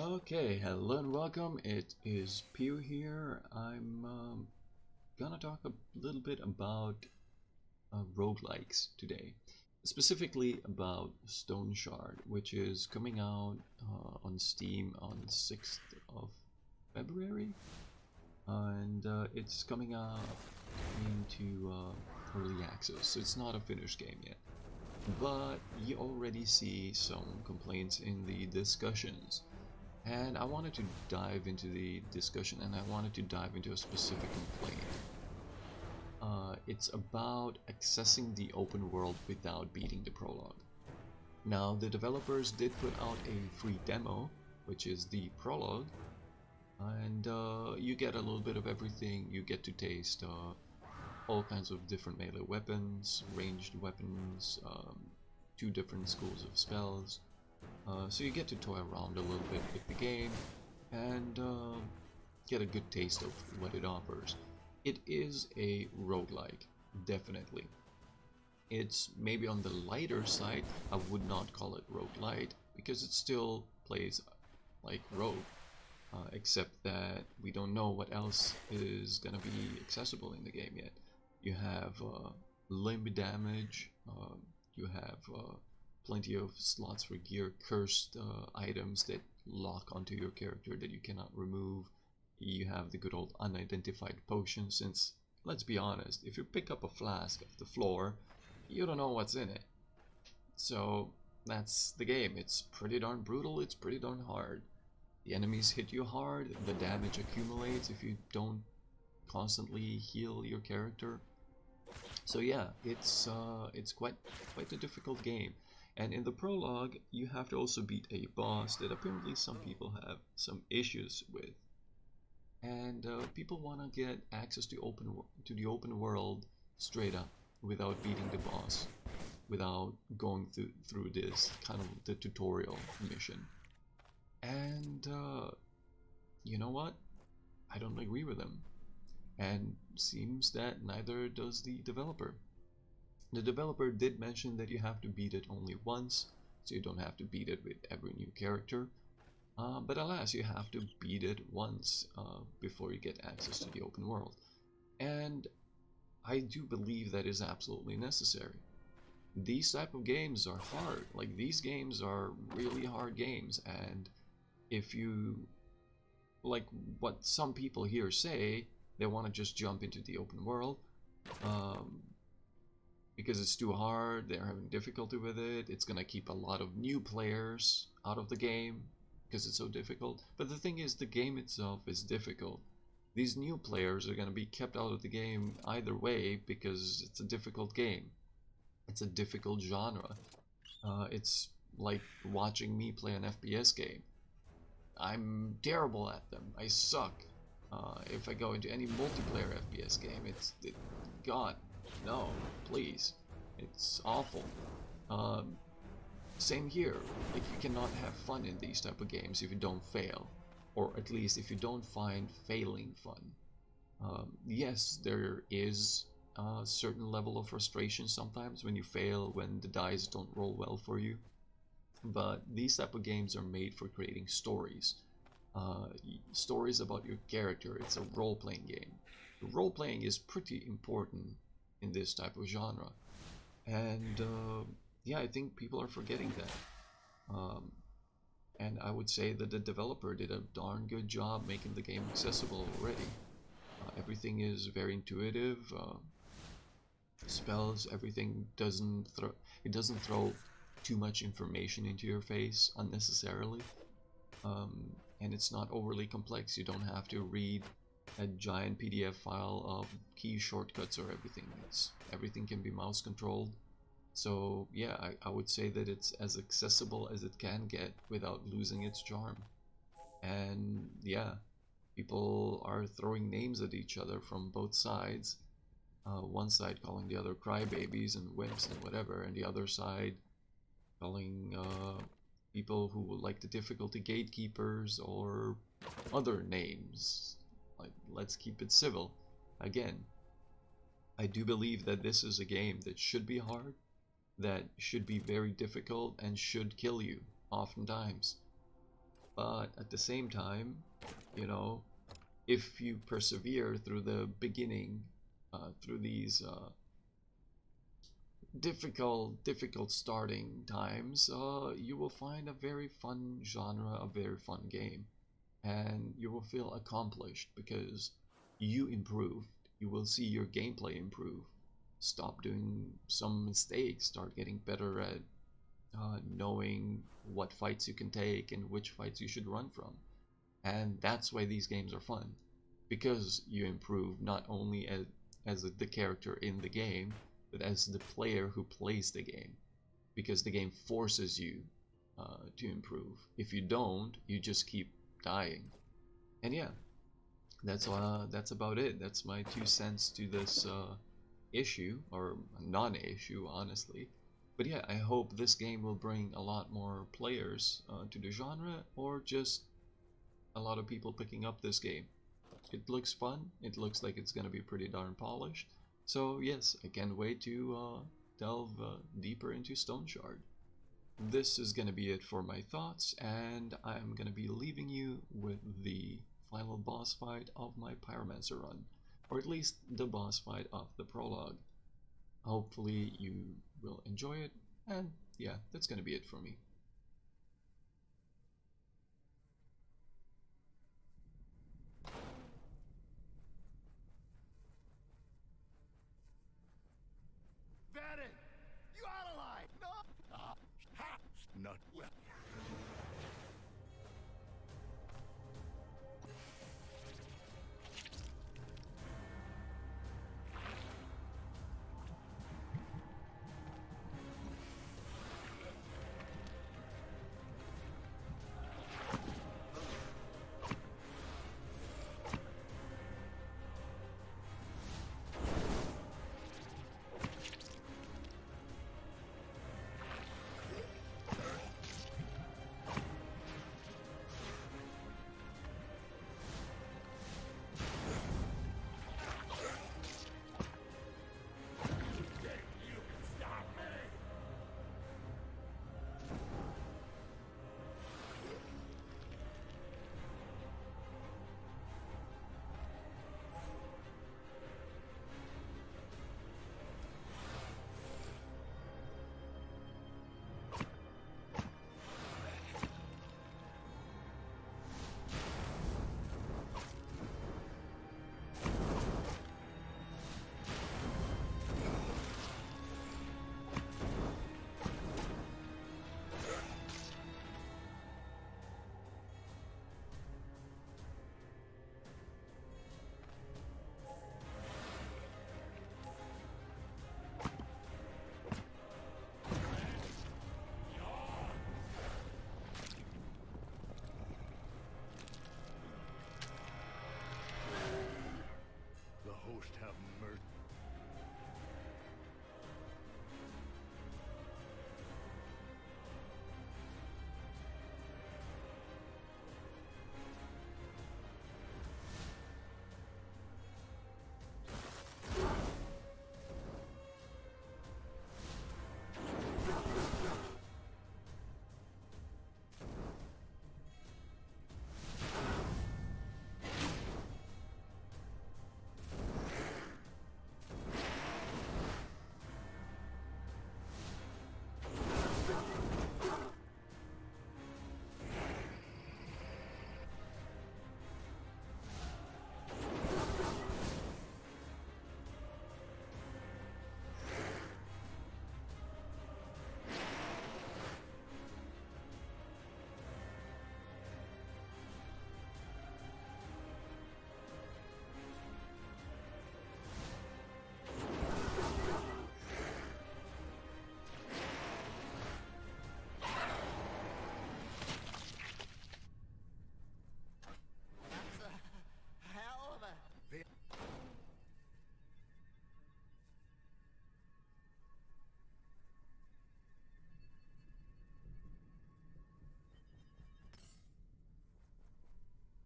Okay, hello and welcome. It is Pew here. I'm gonna talk a little bit about roguelikes today, specifically about Stoneshard, which is coming out on Steam on 6th of February, and it's coming out into early access, so it's not a finished game yet. But you already see some complaints in the discussions. And I wanted to dive into the discussion and I wanted to dive into a specific complaint. It's about accessing the open world without beating the prologue. Now, the developers did put out a free demo, which is the prologue, and you get a little bit of everything. You get to taste all kinds of different melee weapons, ranged weapons, two different schools of spells. So you get to toy around a little bit with the game and get a good taste of what it offers. It is a roguelike, definitely. It's maybe on the lighter side. I would not call it roguelite because it still plays like rogue, except that we don't know what else is gonna be accessible in the game yet. You have limb damage, you have plenty of slots for gear, cursed items that lock onto your character that you cannot remove. You have the good old unidentified potion, since, let's be honest, if you pick up a flask off the floor, you don't know what's in it. So that's the game. It's pretty darn brutal, it's pretty darn hard. The enemies hit you hard, the damage accumulates if you don't constantly heal your character. So yeah, it's quite a difficult game. And in the prologue, you have to also beat a boss that apparently some people have some issues with. And people want to get access to the open world straight up without beating the boss, without going through this kind of the tutorial mission. And you know what? I don't agree with them. And seems that neither does the developer. The developer did mention that you have to beat it only once, so you don't have to beat it with every new character. But alas, you have to beat it once before you get access to the open world. And I do believe that is absolutely necessary. These type of games are hard. Like, these games are really hard games, and if you, like what some people here say, they want to just jump into the open world. Because it's too hard, they're having difficulty with it, it's gonna keep a lot of new players out of the game because it's so difficult. But the thing is, the game itself is difficult. These new players are gonna be kept out of the game either way because it's a difficult game. It's a difficult genre. It's like watching me play an FPS game. I'm terrible at them. I suck. If I go into any multiplayer FPS game, God, no, please. It's awful. Same here. Like, you cannot have fun in these type of games if you don't fail. Or at least if you don't find failing fun. Yes, there is a certain level of frustration sometimes when you fail, when the dice don't roll well for you. But these type of games are made for creating stories. Stories about your character. It's a role-playing game. Role-playing is pretty important in this type of genre. And yeah, I think people are forgetting that. And I would say that the developer did a darn good job making the game accessible already. Everything is very intuitive. Spells, everything doesn't throw too much information into your face unnecessarily. And it's not overly complex. You don't have to read a giant PDF file of key shortcuts or everything. Everything can be mouse controlled. So yeah, I would say that it's as accessible as it can get without losing its charm. And yeah, people are throwing names at each other from both sides. One side calling the other crybabies and wimps and whatever, and the other side calling people who like the difficulty gatekeepers or other names. Like, let's keep it civil. Again, I do believe that this is a game that should be hard, that should be very difficult, and should kill you oftentimes. But at the same time, you know, if you persevere through the beginning, through these difficult starting times, you will find a very fun genre, a very fun game, and you will feel accomplished because you improved. You will see your gameplay improve. Stop doing some mistakes, start getting better at knowing what fights you can take and which fights you should run from. And that's why these games are fun, because you improve not only as the character in the game, but as the player who plays the game, because the game forces you to improve. If you don't, you just keep dying. And yeah, that's about it. That's my 2 cents to this issue, or non-issue, honestly. But yeah, I hope this game will bring a lot more players to the genre, or just a lot of people picking up this game. It looks fun. It looks like it's gonna be pretty darn polished. So yes, I can't wait to delve deeper into Stoneshard. This is gonna be it for my thoughts, and I'm gonna be leaving you with the final boss fight of my Pyromancer run, or at least the boss fight of the prologue. Hopefully you will enjoy it, and yeah, that's gonna be it for me. Vannon! You out of line! No! Ha! Not well.